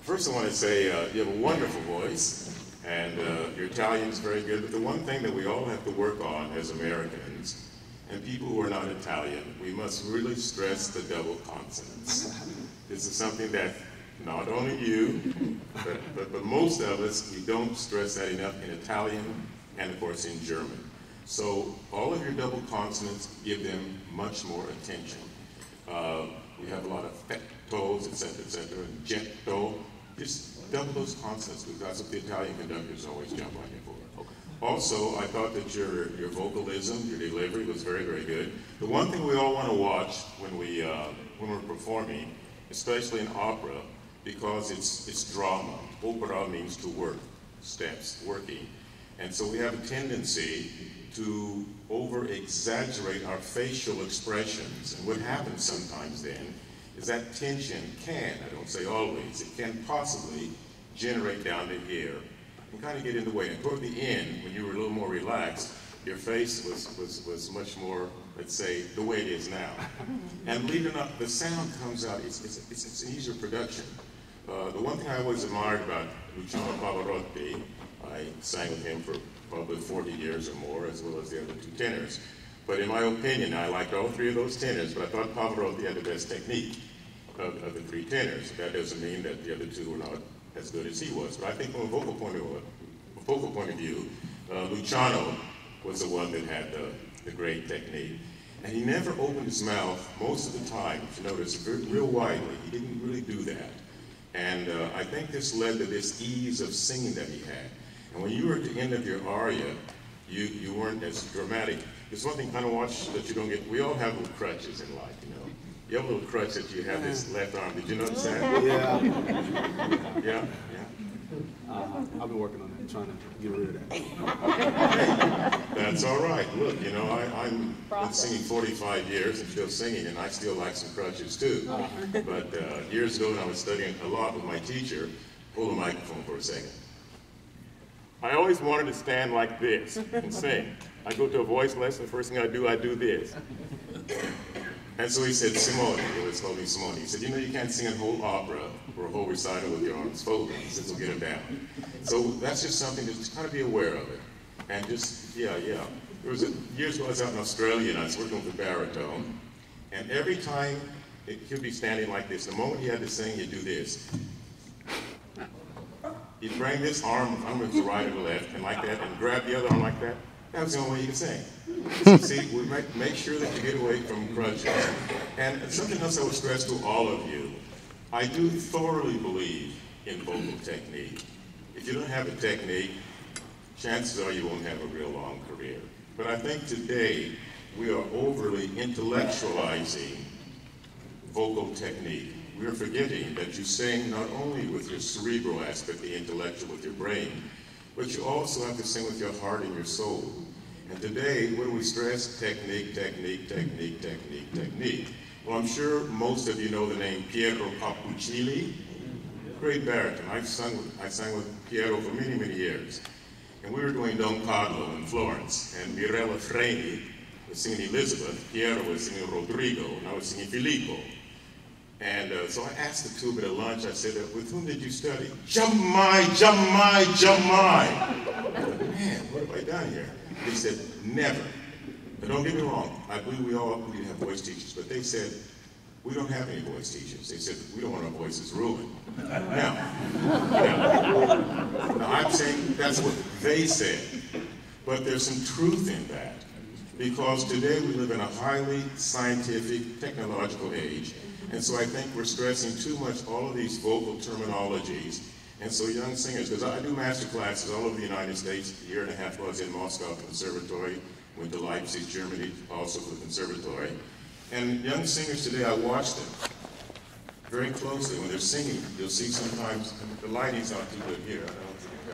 First I want to say you have a wonderful voice, and your Italian is very good, but the one thing that we all have to work on as Americans, and people who are not Italian, we must really stress the double consonants. This is something that not only you, but most of us, we don't stress that enough in Italian and of course in German. So all of your double consonants, give them much more attention. We have a lot of fettos, etc., and getto. Just double those consonants, because that's what the Italian conductors always jump on you for. Okay. Also, I thought that your vocalism, your delivery was very, very good. The one thing we all want to watch when we're performing, especially in opera, because it's drama. Opera means to work, steps, working. And so we have a tendency to over-exaggerate our facial expressions. And what happens sometimes then is that tension can, I don't say always, it can possibly generate down to here and kind of get in the way. And toward the end, when you were a little more relaxed, your face was much more, let's say, the way it is now. And believe it or not, the sound comes out, it's an easier production. The one thing I always admired about Luciano Pavarotti, I sang with him for probably 40 years or more, as well as the other two tenors. But in my opinion, I liked all three of those tenors, but I thought Pavarotti had the best technique of the three tenors. That doesn't mean that the other two were not as good as he was. But I think from a vocal point of view, Luciano was the one that had the great technique. And he never opened his mouth most of the time, if you notice, real widely. He didn't really do that. And I think this led to this ease of singing that he had. And when you were at the end of your aria, you weren't as dramatic. There's one thing kind of watch that you don't get. We all have little crutches in life, you know. You have a little crutch that you have this left arm. Did you notice that? Yeah. Yeah? I've been working on it, trying to get rid of that. Hey, that's all right. Look, you know, I've been singing 45 years and still singing, and I still like some crutches too. But years ago when I was studying a lot with my teacher, hold the microphone for a second. I always wanted to stand like this and sing. I go to a voice lesson, the first thing I do this. And so he said, Simone, he was calling me Simone. He said, you know, you can't sing a whole opera or a whole recital with your arms folded. He said, so get them down. So that's just something to just kind of be aware of it. And just, yeah. There was years ago I was out in Australia and I was working with a baritone. And every time he'd be standing like this, the moment he had to sing, he'd do this. He'd bring this arm to the right or the left, and like that, and grab the other arm like that. That was the only way you could sing. So see, we make sure that you get away from crutches. And something else I would stress to all of you, I do thoroughly believe in vocal technique. If you don't have a technique, chances are you won't have a real long career. But I think today we are overly intellectualizing vocal technique. We are forgetting that you sing not only with your cerebral aspect, the intellectual with your brain, but you also have to sing with your heart and your soul. And today, what do we stress? Technique, technique, technique, technique, technique. Well, I'm sure most of you know the name Piero Papuccilli, great baritone. I sang with Piero for many, many years. And we were doing Don Carlo in Florence, and Mirella Freni was singing Elizabeth, Piero was singing Rodrigo, and I was singing Filippo. And so I asked the two of them at lunch, I said, with whom did you study? Jamai. Man, what have I done here? They said, never. But don't get me wrong, I believe we all need to have voice teachers, but they said, we don't have any voice teachers. They said, we don't want our voices ruined. Now, I'm saying that's what they said, but there's some truth in that, because today we live in a highly scientific, technological age. And so I think we're stressing too much all of these vocal terminologies. And so young singers, because I do master classes all over the United States. A year and a half ago I was in Moscow Conservatory, went to Leipzig, Germany, also for the conservatory. And young singers today, I watch them very closely when they're singing. You'll see sometimes, the lighting's not too good here. I don't know if you can